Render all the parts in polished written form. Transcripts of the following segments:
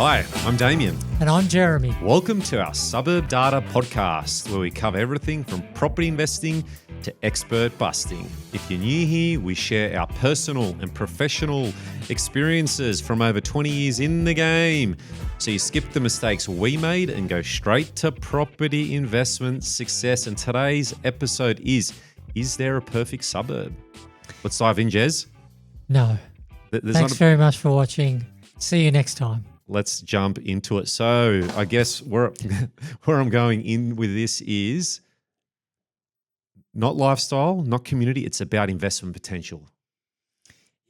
Hi, I'm Damien. And I'm Jeremy. Welcome to our Suburb Data podcast, where we cover everything from property investing to expert busting. If you're new here, we share our personal and professional experiences from over 20 years in the game. So you skip the mistakes we made and go straight to property investment success. And today's episode is there a perfect suburb? Let's dive in, Jez. No. Thanks very much for watching. See you next time. Let's jump into it. So I guess where I'm going in with this is not lifestyle, not community. It's about investment potential.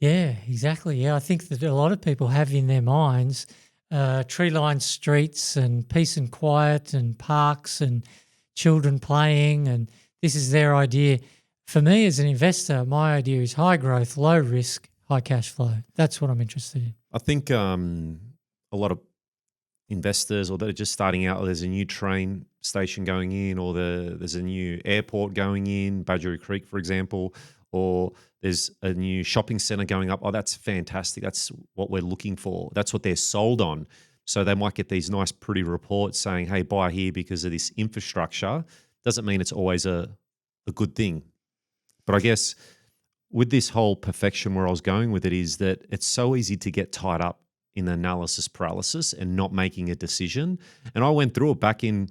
Yeah, exactly. Yeah, I think that a lot of people have in their minds tree-lined streets and peace and quiet and parks and children playing, and this is their idea. For me as an investor, my idea is high growth, low risk, high cash flow. That's what I'm interested in. I think a lot of investors, or that are just starting out, there's a new train station going in, or there's a new airport going in, Badgeroo Creek, for example, or there's a new shopping centre going up. Oh, that's fantastic. That's what we're looking for. That's what they're sold on. So they might get these nice, pretty reports saying, hey, buy here because of this infrastructure. Doesn't mean it's always a good thing. But I guess with this whole perfection, where I was going with it is that it's so easy to get tied up in analysis paralysis and not making a decision. And I went through it back in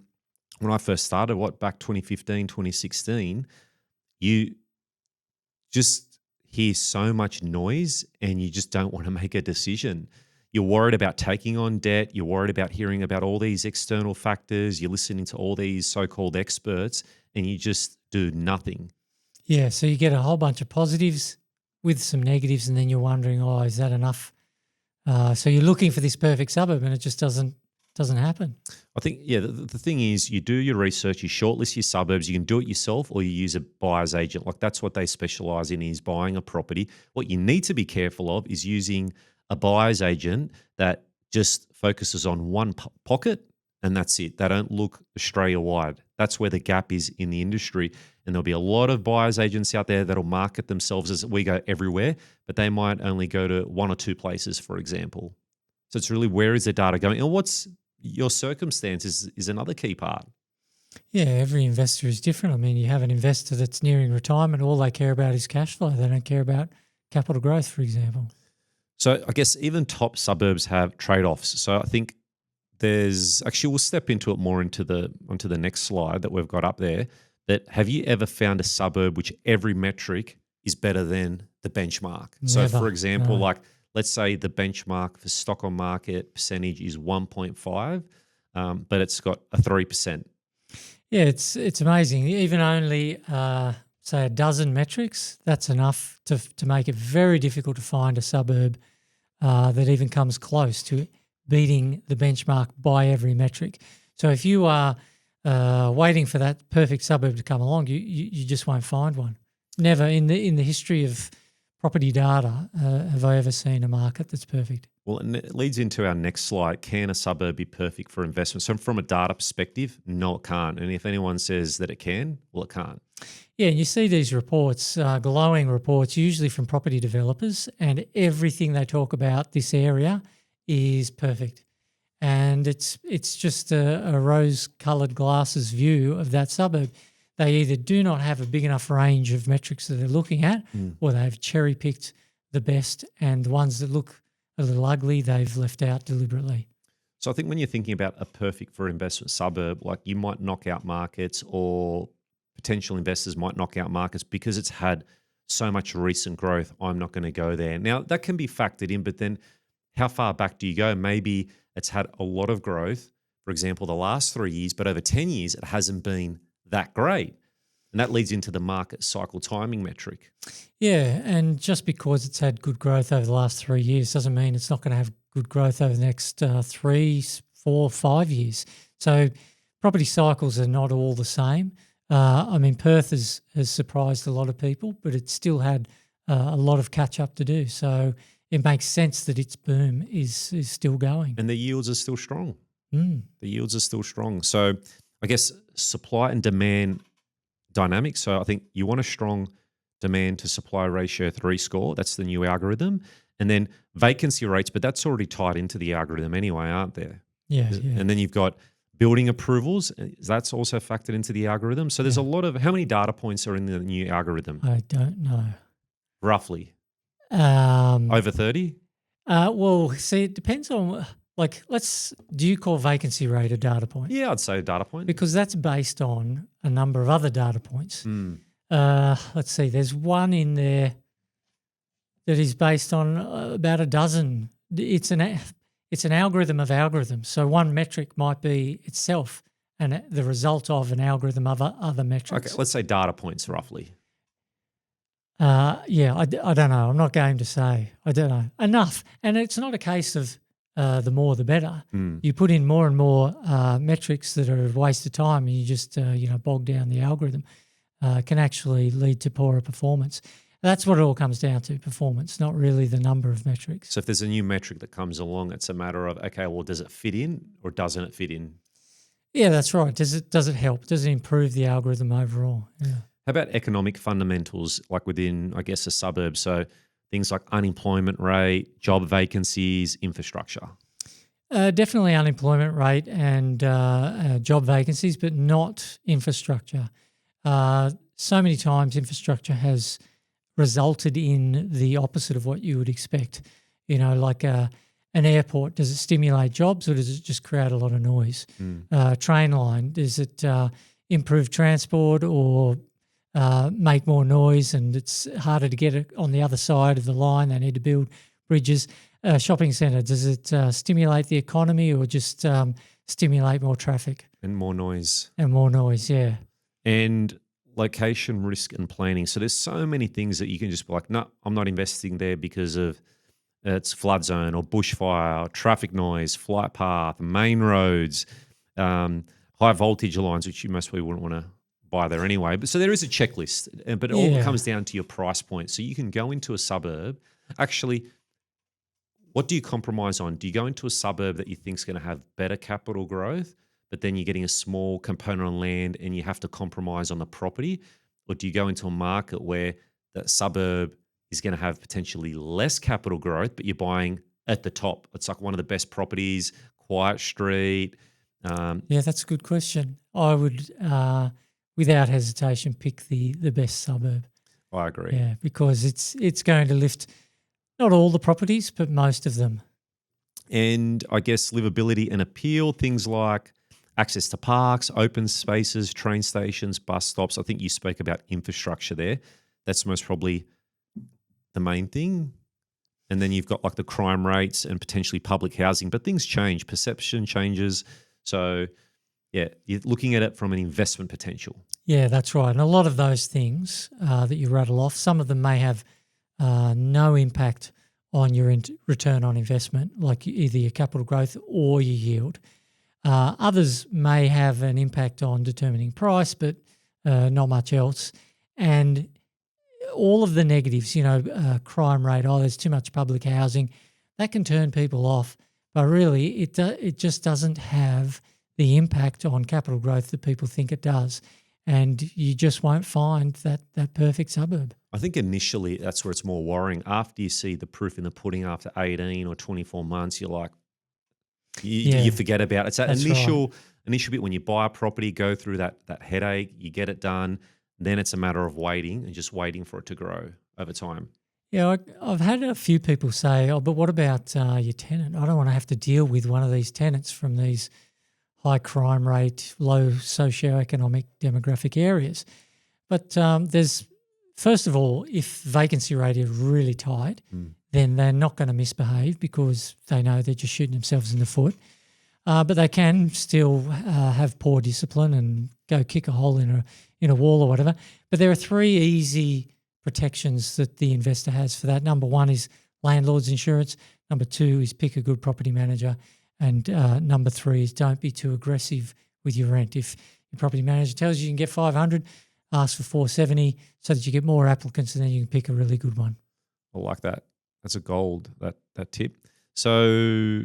when I first started, back 2015, 2016, you just hear so much noise and you just don't want to make a decision. You're worried about taking on debt. You're worried about hearing about all these external factors. You're listening to all these so-called experts and you just do nothing. Yeah, so you get a whole bunch of positives with some negatives and then you're wondering, is that enough? So you're looking for this perfect suburb and it just doesn't happen. I think, the thing is you do your research, you shortlist your suburbs, you can do it yourself or you use a buyer's agent. Like that's what they specialise in, is buying a property. What you need to be careful of is using a buyer's agent that just focuses on one pocket and that's it. They don't look Australia-wide. That's where the gap is in the industry. And there'll be a lot of buyer's agents out there that'll market themselves as we go everywhere, but they might only go to one or two places, for example. So it's really, where is the data going? And what's your circumstances is another key part. Yeah, every investor is different. I mean, you have an investor that's nearing retirement, all they care about is cash flow. They don't care about capital growth, for example. So I guess even top suburbs have trade-offs. So I think we'll step into it more onto the next slide that we've got up there. That have you ever found a suburb which every metric is better than the benchmark? Never. So for example, No. like let's say the benchmark for stock on market percentage is 1.5, but it's got a 3%. Yeah, it's amazing. Even only say a dozen metrics, that's enough to make it very difficult to find a suburb that even comes close to beating the benchmark by every metric. So if you are waiting for that perfect suburb to come along, you just won't find one. Never in the history of property data have I ever seen a market that's perfect. Well, and it leads into our next slide. Can a suburb be perfect for investment? So from a data perspective, no, it can't. And if anyone says that it can, well, it can't. Yeah, and you see these reports, glowing reports, usually from property developers, and everything they talk about this area is perfect. And it's just a rose-coloured glasses view of that suburb. They either do not have a big enough range of metrics that they're looking at, or they've cherry-picked the best, and the ones that look a little ugly, they've left out deliberately. So I think when you're thinking about a perfect for investment suburb, like you might knock out markets, or potential investors might knock out markets because it's had so much recent growth. I'm not going to go there. Now, that can be factored in, but then how far back do you go? Maybe it's had a lot of growth, for example, the last 3 years, but over 10 years, it hasn't been that great. And that leads into the market cycle timing metric. Yeah, and just because it's had good growth over the last 3 years doesn't mean it's not going to have good growth over the next 3, 4, 5 years. So property cycles are not all the same. I mean, Perth has surprised a lot of people, but it's still had a lot of catch up to do. So it makes sense that its boom is still going. And the yields are still strong. Mm. The yields are still strong. So I guess supply and demand dynamics. So I think you want a strong demand to supply ratio 3 score. That's the new algorithm. And then vacancy rates, but that's already tied into the algorithm anyway, aren't there? Yeah, yeah. And then you've got building approvals. That's also factored into the algorithm. So there's a lot of, how many data points are in the new algorithm? I don't know. Roughly? Um, Over 30? well, see, it depends on, like, do you call vacancy rate a data point? Yeah, I'd say a data point. Because that's based on a number of other data points. Let's see, there's one in there that is based on about a dozen. It's an algorithm of algorithms. So one metric might be itself and the result of an algorithm of other metrics. Okay, let's say data points roughly. Yeah, I don't know. I'm not going to say. I don't know. Enough. And it's not a case of the more the better. You put in more and more metrics that are a waste of time and you just bog down the algorithm. Can actually lead to poorer performance. That's what it all comes down to, performance, not really the number of metrics. So if there's a new metric that comes along, it's a matter of, okay, well, does it fit in or doesn't it fit in? Yeah, that's right. Does it help? Does it improve the algorithm overall? Yeah. How about economic fundamentals, like within, I guess, a suburb? So things like unemployment rate, job vacancies, infrastructure. Definitely unemployment rate and job vacancies, but not infrastructure. So many times infrastructure has resulted in the opposite of what you would expect. Like an airport, does it stimulate jobs or does it just create a lot of noise? Train line, does it improve transport or make more noise and it's harder to get it on the other side of the line? They need to build bridges. Shopping centre, does it stimulate the economy or just stimulate more traffic? And more noise. And more noise, yeah. And location, risk and planning. So there's so many things that you can just be like, no, I'm not investing there because of it's flood zone or bushfire, or traffic noise, flight path, main roads, high voltage lines, which you most probably wouldn't want to buy there anyway. But so there is a checklist, but it all comes down to your price point. So you can go into a suburb. Actually, what do you compromise on? Do you go into a suburb that you think is going to have better capital growth, but then you're getting a small component on land and you have to compromise on the property? Or do you go into a market where that suburb is going to have potentially less capital growth, but you're buying at the top? It's like one of the best properties, quiet street. Yeah, that's a good question. I would, without hesitation, pick the best suburb. I agree. Yeah, because it's going to lift not all the properties, but most of them. And I guess livability and appeal, things like access to parks, open spaces, train stations, bus stops. I think you spoke about infrastructure there. That's most probably the main thing. And then you've got like the crime rates and potentially public housing, but things change, perception changes. So yeah, you're looking at it from an investment potential. Yeah, that's right. And a lot of those things that you rattle off, some of them may have no impact on your return on investment, like either your capital growth or your yield. Others may have an impact on determining price, but not much else. And all of the negatives, crime rate, there's too much public housing, that can turn people off. But really, it just doesn't have the impact on capital growth that people think it does. And you just won't find that perfect suburb. I think initially that's where it's more worrying. After you see the proof in the pudding after 18 or 24 months, you're like, you forget about it. It's that initial bit when you buy a property, go through that headache, you get it done, then it's a matter of waiting and just waiting for it to grow over time. Yeah, I've had a few people say, but what about your tenant? I don't want to have to deal with one of these tenants from these high crime rate, low socioeconomic demographic areas. But there's, first of all, if vacancy rate is really tight, then they're not going to misbehave because they know they're just shooting themselves in the foot. But they can still have poor discipline and go kick a hole in a wall or whatever. But there are three easy protections that the investor has for that. Number one is landlord's insurance. Number two is pick a good property manager. And number three is don't be too aggressive with your rent. If your property manager tells you can get 500, ask for 470 so that you get more applicants and then you can pick a really good one. I like that. That's a gold, that tip. So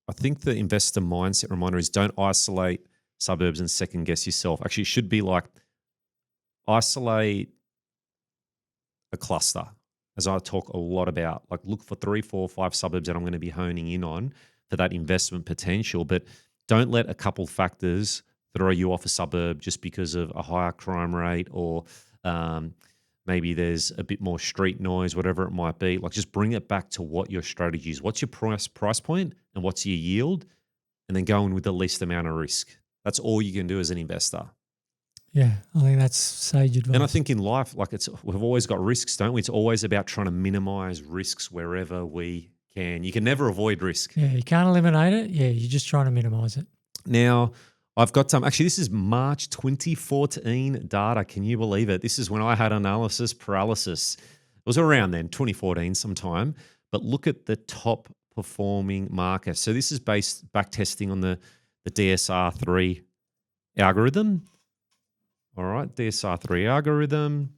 I think the investor mindset reminder is don't isolate suburbs and second guess yourself. Actually, it should be like isolate a cluster. as I talk a lot about, like look for 3, 4, 5 suburbs that I'm going to be honing in on for that investment potential. But don't let a couple factors throw you off a suburb just because of a higher crime rate or maybe there's a bit more street noise, whatever it might be. Like just bring it back to what your strategy is. What's your price point and what's your yield? And then go in with the least amount of risk. That's all you can do as an investor. Yeah, I think that's sage advice. And I think in life, like we've always got risks, don't we? It's always about trying to minimize risks wherever we can. You can never avoid risk. Yeah, you can't eliminate it. Yeah, you're just trying to minimize it. Now, I've got some, actually, this is March 2014 data. Can you believe it? This is when I had analysis paralysis. It was around then, 2014 sometime. But look at the top performing market. So this is based back testing on the DSR3 algorithm. All right, DSR3 algorithm.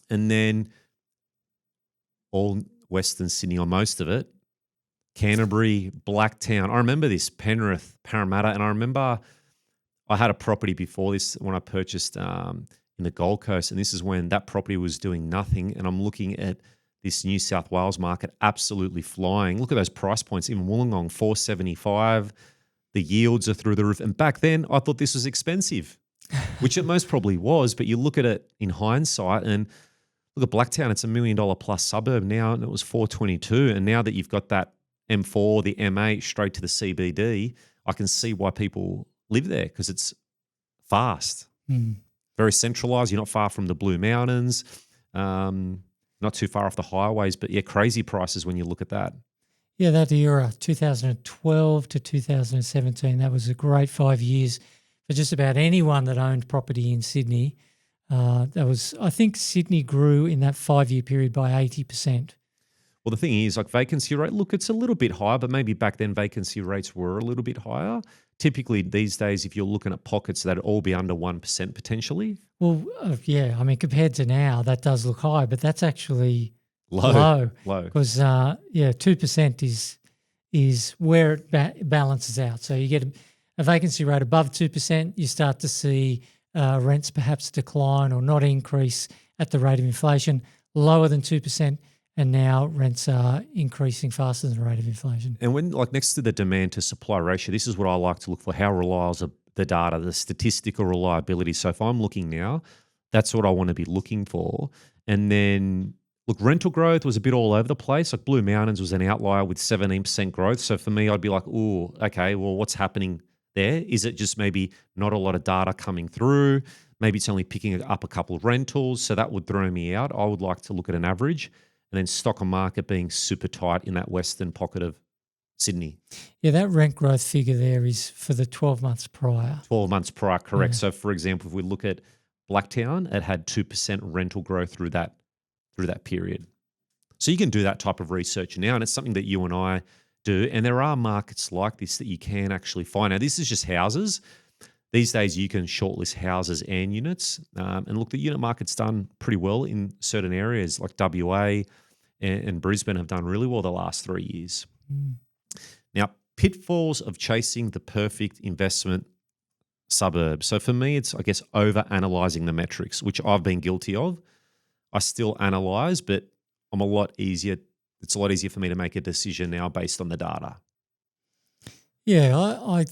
And then all Western Sydney, or most of it. Canterbury, Blacktown. I remember this, Penrith, Parramatta. And I remember I had a property before this when I purchased in the Gold Coast. And this is when that property was doing nothing. And I'm looking at this New South Wales market absolutely flying. Look at those price points, even Wollongong, 475. The yields are through the roof. And back then, I thought this was expensive, which it most probably was. But you look at it in hindsight and look at Blacktown, it's $1 million plus suburb now, and it was 422. And now that you've got that M4, the M8, straight to the CBD, I can see why people live there because it's fast, very centralized. You're not far from the Blue Mountains, not too far off the highways, but yeah, crazy prices when you look at that. Yeah, that era, 2012 to 2017, that was a great 5 years for just about anyone that owned property in Sydney. I think Sydney grew in that 5-year period by 80%. Well, the thing is, like vacancy rate, look, it's a little bit higher, but maybe back then vacancy rates were a little bit higher. Typically these days, if you're looking at pockets, that'd all be under 1% potentially. Well, yeah, I mean, compared to now, that does look high, but that's actually Low. Because, 2% is where it balances out. So you get a vacancy rate above 2%, you start to see rents perhaps decline or not increase at the rate of inflation. Lower than 2%, and now rents are increasing faster than the rate of inflation. And when, like, next to the demand to supply ratio, this is what I like to look for: how reliable is the data, the statistical reliability. So if I'm looking now, that's what I want to be looking for. And then look, rental growth was a bit all over the place. Like Blue Mountains was an outlier with 17% growth. So for me, I'd be like, oh, okay, well, what's happening there? Is it just maybe not a lot of data coming through? Maybe it's only picking up a couple of rentals. So that would throw me out. I would like to look at an average. And then stock and market being super tight in that western pocket of Sydney. Yeah, that rent growth figure there is for the 12 months prior. 12 months prior, correct. Yeah. So for example, if we look at Blacktown, it had 2% rental growth through that period. So you can do that type of research now, and it's something that you and I do. And there are markets like this that you can actually find. Now, this is just houses. These days, you can shortlist houses and units. And look, the unit market's done pretty well in certain areas like WA and Brisbane have done really well the last 3 years. Now, pitfalls of chasing the perfect investment suburb. So for me, it's, I guess, over-analysing the metrics, which I've been guilty of. I still analyse, but it's a lot easier for me to make a decision now based on the data. Yeah, I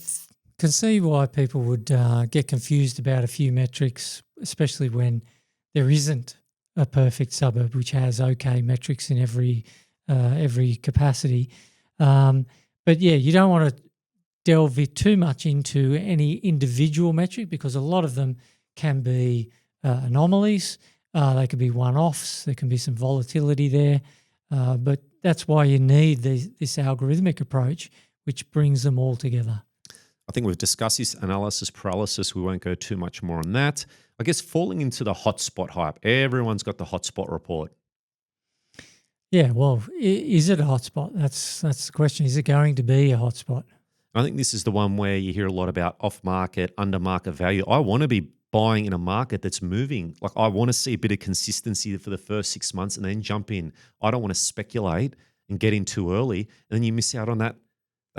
can see why people would get confused about a few metrics, especially when there isn't a perfect suburb which has okay metrics in every capacity. But yeah, you don't want to delve too much into any individual metric because a lot of them can be anomalies. They could be one-offs. There can be some volatility there. But that's why you need this algorithmic approach, which brings them all together. I think we've discussed this analysis paralysis. We won't go too much more on that. I guess falling into the hotspot hype. Everyone's got the hotspot report. Yeah, well, is it a hotspot? That's the question. Is it going to be a hotspot? I think this is the one where you hear a lot about off-market, under-market value. I want to be buying in a market that's moving. Like I want to see a bit of consistency for the first 6 months and then jump in. I don't want to speculate and get in too early, and then you miss out on that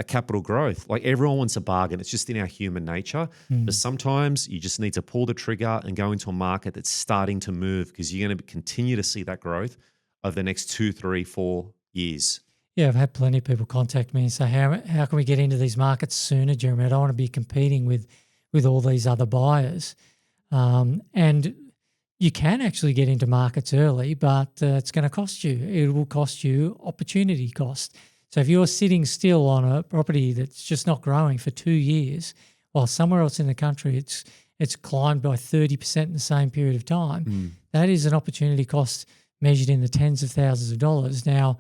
capital growth. Like everyone wants a bargain. It's just in our human nature. But sometimes you just need to pull the trigger and go into a market that's starting to move because you're going to continue to see that growth over the next 2, 3, 4 years. Yeah, I've had plenty of people contact me and say, how can we get into these markets sooner, Jeremy? I don't want to be competing with all these other buyers. And you can actually get into markets early, but it's going to cost you. It will cost you opportunity cost. So if you're sitting still on a property that's just not growing for 2 years, while somewhere else in the country it's climbed by 30% in the same period of time, that is an opportunity cost measured in the tens of thousands of dollars. Now,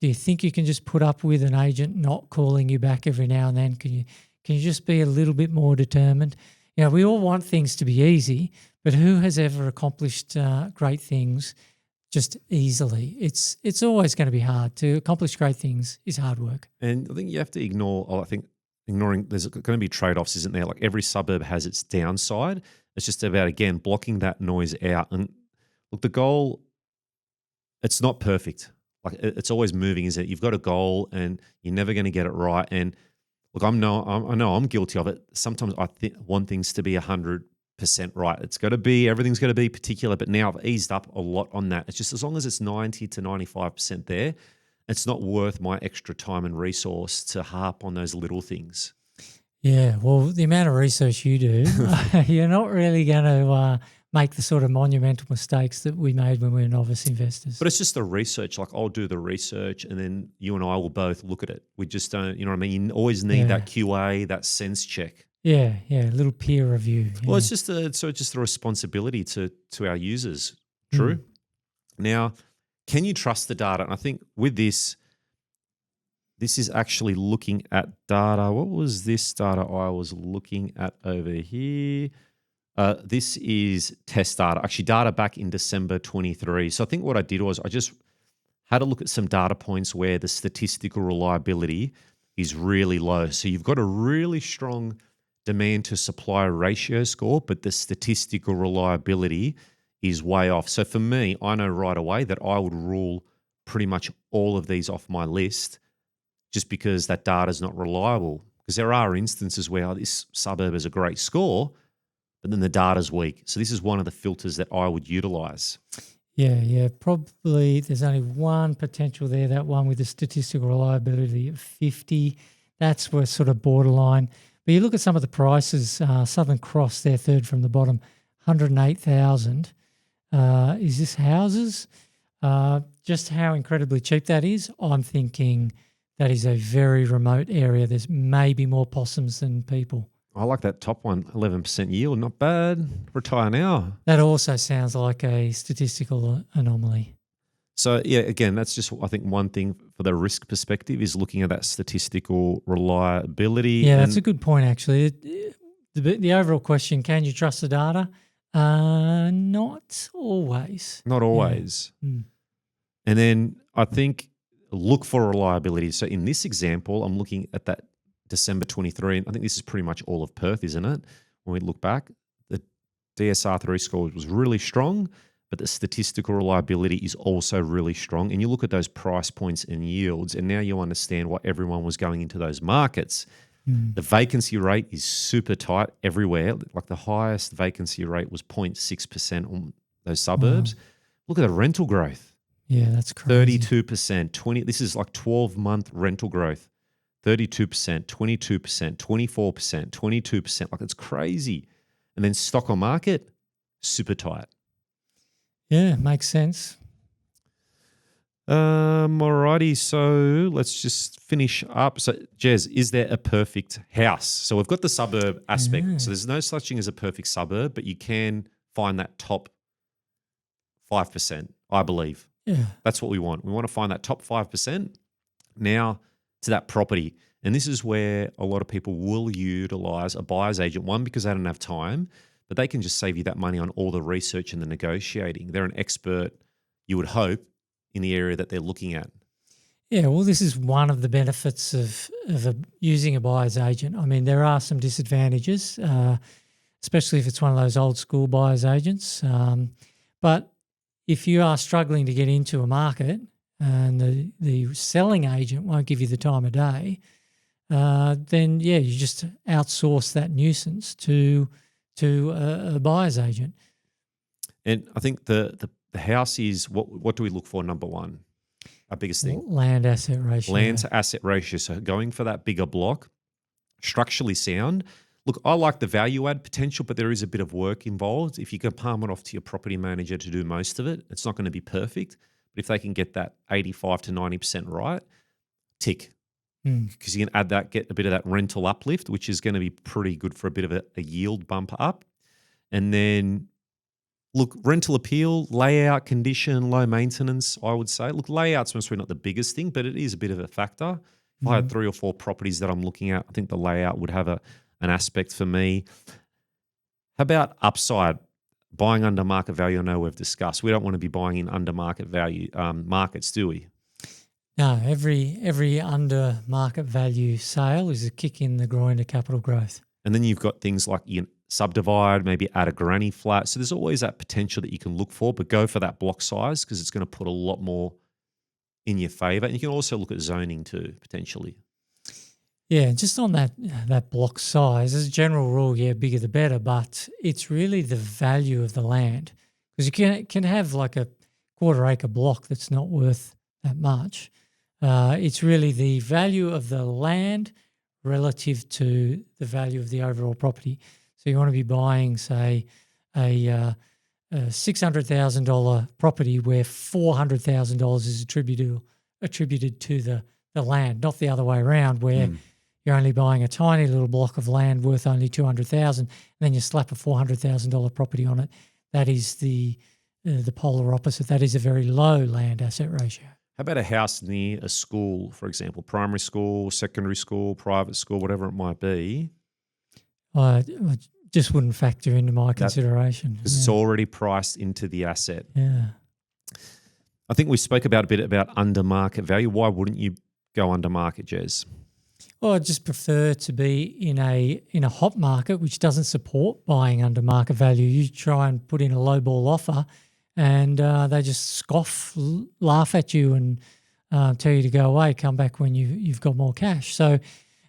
do you think you can just put up with an agent not calling you back every now and then? Can you just be a little bit more determined? You know, we all want things to be easy, but who has ever accomplished great things just easily? It's always going to be hard. To accomplish great things is hard work. And I think you have to ignoring there's going to be trade-offs, isn't there? Like every suburb has its downside. It's just about, again, blocking that noise out. And look, the goal, it's not perfect. Like it's always moving, isn't it? You've got a goal and you're never going to get it right. And look, I know I'm guilty of it. Sometimes I want things to be 100% right. Everything's got to be particular. But now I've eased up a lot on that. It's just as long as it's 90 to 95% there, it's not worth my extra time and resource to harp on those little things. Yeah, well, the amount of research you do, you're not really going to make the sort of monumental mistakes that we made when we were novice investors. But it's just the research. Like I'll do the research and then you and I will both look at it. We just don't, you know what I mean? You always need that QA, that sense check. Yeah, a little peer review. Well, it's just a responsibility to our users. True. Now, can you trust the data? And I think with this is actually looking at data. What was this data I was looking at over here? This is test data, actually data back in December 23. So I think what I did was I just had a look at some data points where the statistical reliability is really low. So you've got a really strong demand to supply ratio score, but the statistical reliability is way off. So for me, I know right away that I would rule pretty much all of these off my list just because that data is not reliable. Because there are instances where this suburb has a great score, but then the data's weak. So this is one of the filters that I would utilize. Yeah. Probably there's only one potential there, that one with the statistical reliability of 50. That's where sort of borderline. But you look at some of the prices, Southern Cross, they're third from the bottom, 108,000. Is this houses? Just how incredibly cheap that is, I'm thinking that is a very remote area. There's maybe more possums than people. I like that top one, 11% yield, not bad. Retire now. That also sounds like a statistical anomaly. So, yeah, again, that's just, I think, one thing for the risk perspective is looking at that statistical reliability. Yeah, that's a good point, actually. The overall question, can you trust the data? Not always. Not always. Yeah. And then I think look for reliability. So in this example, I'm looking at that December 23, and I think this is pretty much all of Perth, isn't it? When we look back, the DSR3 score was really strong, but the statistical reliability is also really strong. And you look at those price points and yields, and now you understand why everyone was going into those markets. The vacancy rate is super tight everywhere. Like the highest vacancy rate was 0.6% on those suburbs. Wow. Look at the rental growth. Yeah, that's crazy. 32%, this is like 12-month rental growth. 32%, 22%, 24%, 22%. Like it's crazy. And then stock on market, super tight. Yeah, makes sense. Alrighty, so let's just finish up. So, Jez, is there a perfect house? So we've got the suburb aspect. Yeah. So there's no such thing as a perfect suburb, but you can find that top 5%, I believe. Yeah. That's what we want. We want to find that top 5%. Now to that property. And this is where a lot of people will utilize a buyer's agent, one, because they don't have time, but they can just save you that money on all the research and the negotiating. They're an expert, you would hope, in the area that they're looking at. Yeah, well, this is one of the benefits of using a buyer's agent. I mean, there are some disadvantages, especially if it's one of those old school buyer's agents. But if you are struggling to get into a market and the selling agent won't give you the time of day, then, yeah, you just outsource that nuisance to a buyer's agent. And I think the the house is what do we look for? Number one, our biggest thing, Land asset ratio. land to asset ratio. So going for that bigger block, structurally sound. Look, I like the value add potential, but there is a bit of work involved. If you can palm it off to your property manager to do most of it, it's not going to be perfect. But if they can get that 85 to 90% right, tick. Because you can add that, get a bit of that rental uplift, which is going to be pretty good for a bit of a yield bump up. And then, look, rental appeal, layout, condition, low maintenance, I would say. Look, layout's mostly not the biggest thing, but it is a bit of a factor. If I had 3 or 4 properties that I'm looking at, I think the layout would have an aspect for me. How about upside? Buying under market value, I know we've discussed. We don't want to be buying in under market value markets, do we? No, every under market value sale is a kick in the groin to capital growth. And then you've got things like you subdivide, maybe add a granny flat. So there's always that potential that you can look for, but go for that block size because it's going to put a lot more in your favour. And you can also look at zoning too, potentially. Yeah, just on that block size, as a general rule, yeah, bigger the better, but it's really the value of the land because you can have like a quarter acre block that's not worth that much. It's really the value of the land relative to the value of the overall property. So you want to be buying, say, a $600,000 property where $400,000 is attributed to the land, not the other way around where you're only buying a tiny little block of land worth only $200,000 and then you slap a $400,000 property on it. That is the polar opposite. That is a very low land asset ratio. How about a house near a school, for example, primary school, secondary school, private school, whatever it might be? I just wouldn't factor into my consideration. Because it's already priced into the asset. Yeah. I think we spoke about a bit about under market value. Why wouldn't you go under market, Jez? Well, I just prefer to be in a hot market which doesn't support buying under market value. You try and put in a low ball offer and they just scoff, laugh at you and tell you to go away, come back when you've got more cash. So,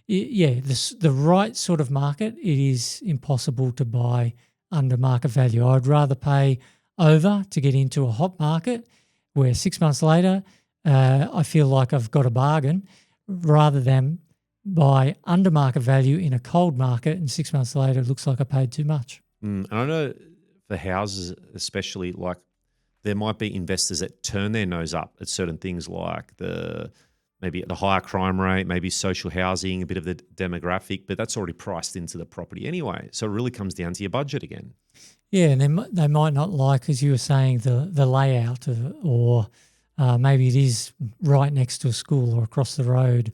yeah, the right sort of market, it is impossible to buy under market value. I'd rather pay over to get into a hot market where 6 months later I feel like I've got a bargain rather than buy under market value in a cold market and 6 months later it looks like I paid too much. And I know for houses especially, like there might be investors that turn their nose up at certain things like maybe the higher crime rate, maybe social housing, a bit of the demographic, but that's already priced into the property anyway. So it really comes down to your budget again. Yeah, and they might not like, as you were saying, the layout or maybe it is right next to a school or across the road,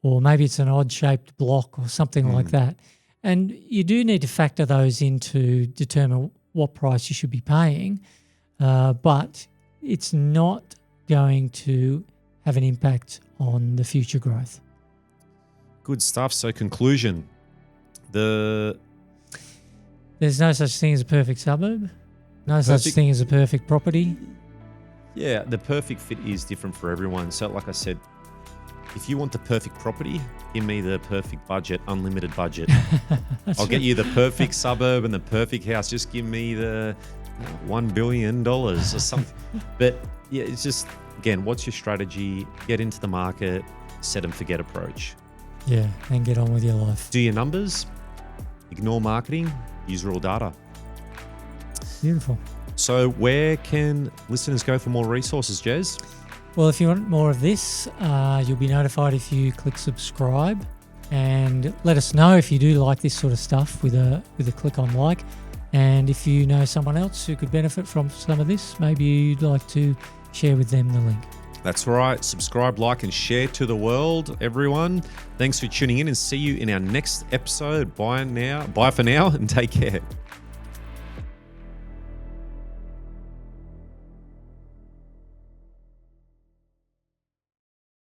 or maybe it's an odd-shaped block or something like that. And you do need to factor those in to determine what price you should be paying, but it's not going to have an impact on the future growth. Good stuff. So conclusion, there's no such thing as a perfect suburb, no such thing as a perfect property. Yeah, the perfect fit is different for everyone. So like I said, if you want the perfect property, give me the perfect budget, unlimited budget. I'll get you the perfect suburb and the perfect house. Just give me the $1 billion or something. But yeah, it's just, again, what's your strategy? Get into the market, set and forget approach. Yeah, and get on with your life. Do your numbers, ignore marketing, use real data. Beautiful. So where can listeners go for more resources, Jez? Well, if you want more of this, you'll be notified if you click subscribe, and let us know if you do like this sort of stuff with a click on like. And if you know someone else who could benefit from some of this, maybe you'd like to share with them the link. That's right. Subscribe, like, and share to the world, everyone. Thanks for tuning in and see you in our next episode. Bye for now and take care.